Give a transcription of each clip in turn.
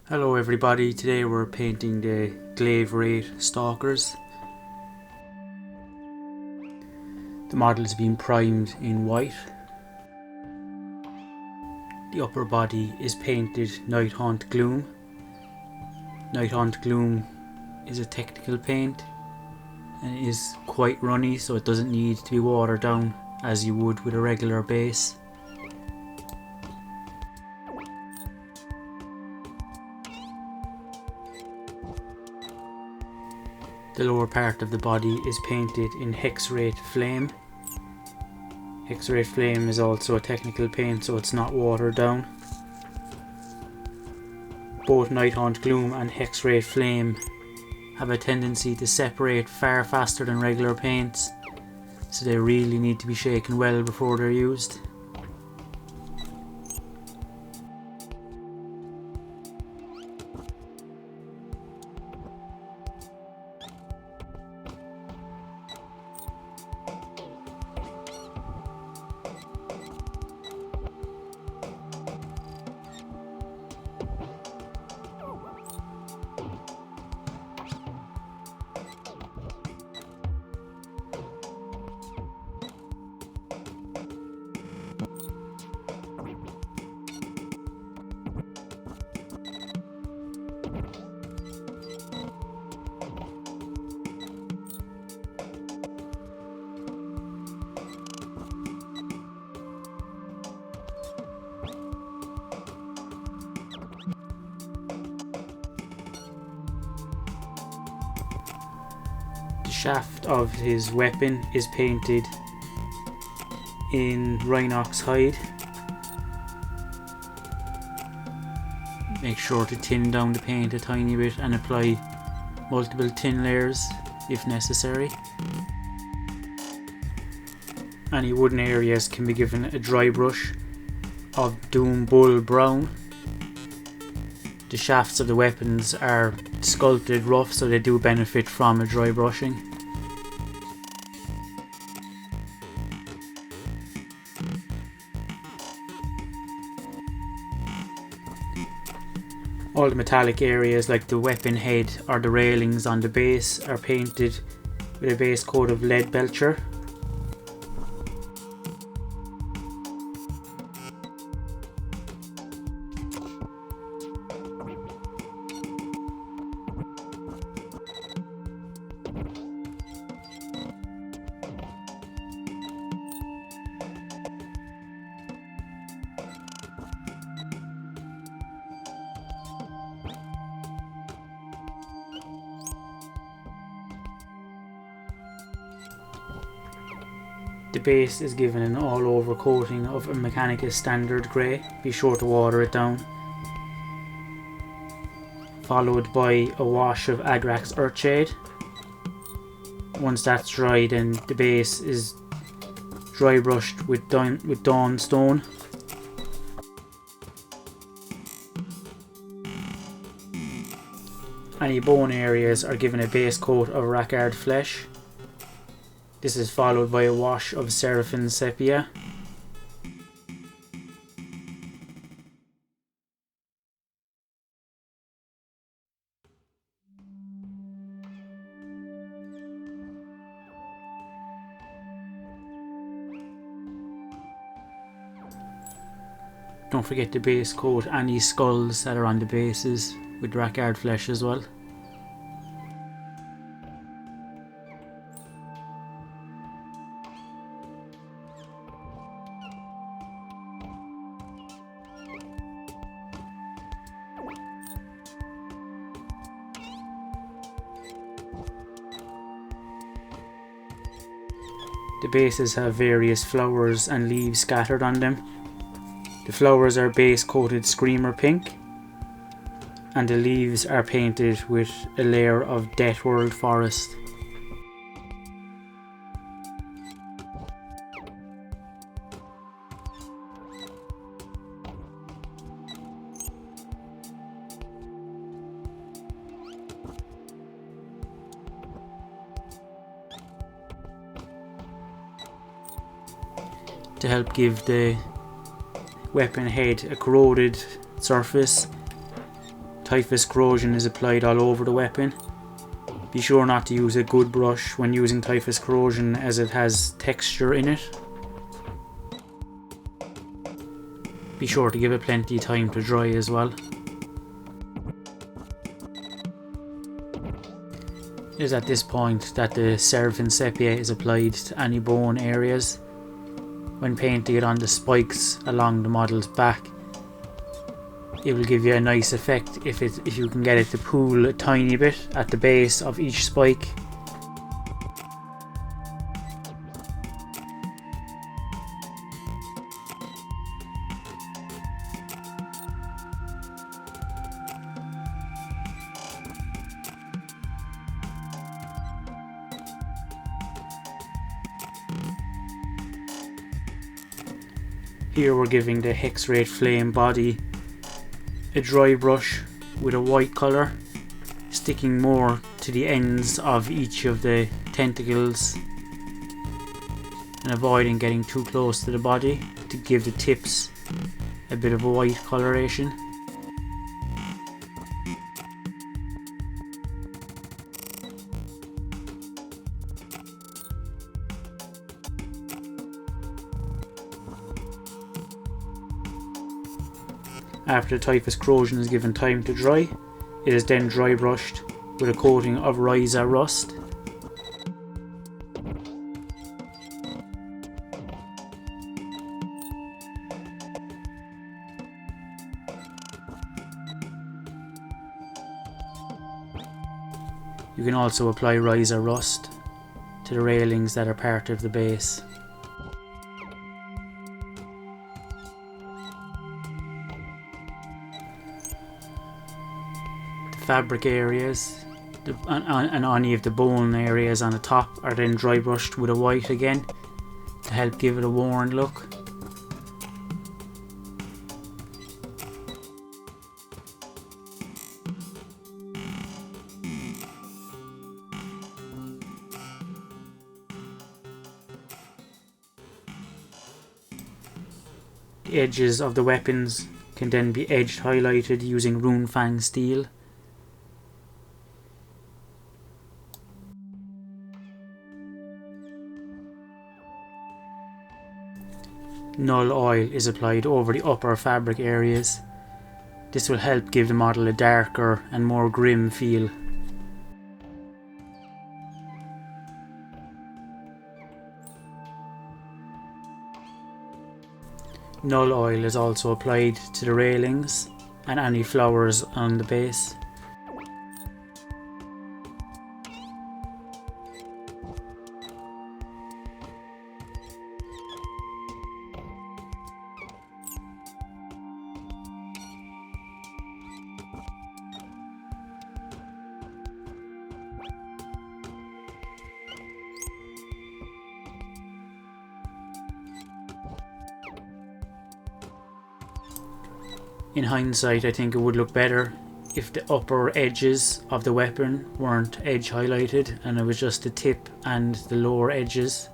Hello everybody, today we're painting the glaivewraith stalkers. The model has been primed in white. The upper body is painted nighthaunt gloom. Nighthaunt gloom is a technical paint and it is quite runny, so it doesn't need to be watered down as you would with a regular base. The lower part of the body is painted in hexwraith flame. Hexwraith flame is also a technical paint, so it's not watered down. Both nighthaunt gloom and hexwraith flame have a tendency to separate far faster than regular paints, so they really need to be shaken well before they're used. The shaft of his weapon is painted in rhinox hide. Make sure to thin down the paint a tiny bit and apply multiple thin layers if necessary. Any wooden areas can be given a dry brush of Doom Bull Brown. The shafts of the weapons are sculpted rough, so they do benefit from a dry brushing. All the metallic areas like the weapon head or the railings on the base are painted with a base coat of lead belcher. The base is given an all-over coating of a Mechanicus standard grey. Be sure to water it down. Followed by a wash of Agrax Earthshade. Once that's dry, then the base is dry brushed with Dawn Stone. Any bone areas are given a base coat of Rackard Flesh. This is followed by a wash of Seraphim Sepia. Don't forget to base coat any skulls that are on the bases with Rackard Flesh as well. The bases have various flowers and leaves scattered on them. The flowers are base coated Screamer Pink, and the leaves are painted with a layer of Death World Forest. To help give the weapon head a corroded surface, Typhus corrosion is applied all over the weapon. Be sure not to use a good brush when using typhus corrosion as it has texture in it. Be sure to give it plenty of time to dry as well. It is at this point that the Seraphim Sepia is applied to any bone areas. When painting it on the spikes along the model's back, it will give you a nice effect if you can get it to pool a tiny bit at the base of each spike. Here we're giving the hexwraith flame body a dry brush with a white colour, sticking more to the ends of each of the tentacles and avoiding getting too close to the body to give the tips a bit of a white coloration. After the typhus corrosion is given time to dry, it is then dry brushed with a coating of Ryza rust. You can also apply Ryza rust to the railings that are part of the base. Fabric areas and any of the bone areas on the top are then dry brushed with a white again to help give it a worn look. The edges of the weapons can then be edged highlighted using runefang steel. Null oil is applied over the upper fabric areas. This will help give the model a darker and more grim feel. Null oil is also applied to the railings and any flowers on the base. In hindsight, I think it would look better if the upper edges of the weapon weren't edge highlighted and it was just the tip and the lower edges.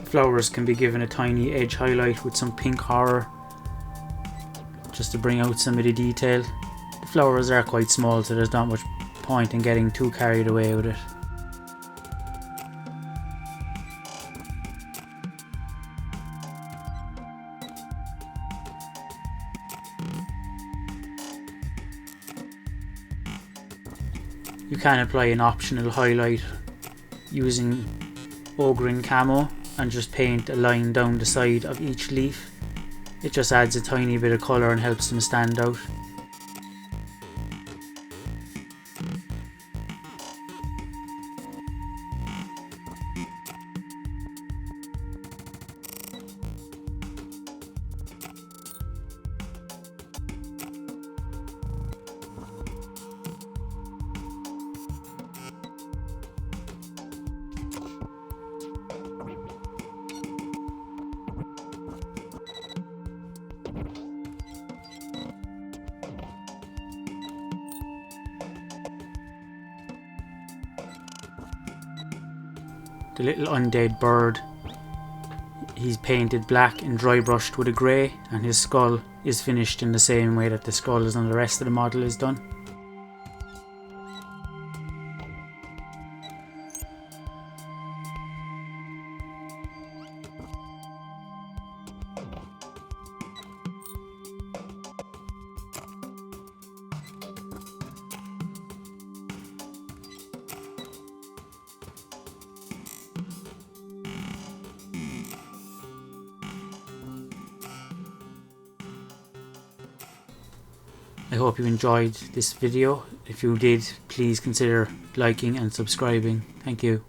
Flowers can be given a tiny edge highlight with some pink horror just to bring out some of the detail. The flowers are quite small, so there's not much point in getting too carried away with it. You can apply an optional highlight using Ogrin Camo and just paint a line down the side of each leaf. It just adds a tiny bit of colour and helps them stand out. the little undead bird, he's painted black and dry brushed with a grey, and his skull is finished in the same way that the skulls on the rest of the model is done. I hope you enjoyed this video. If you did, please consider liking and subscribing. Thank you.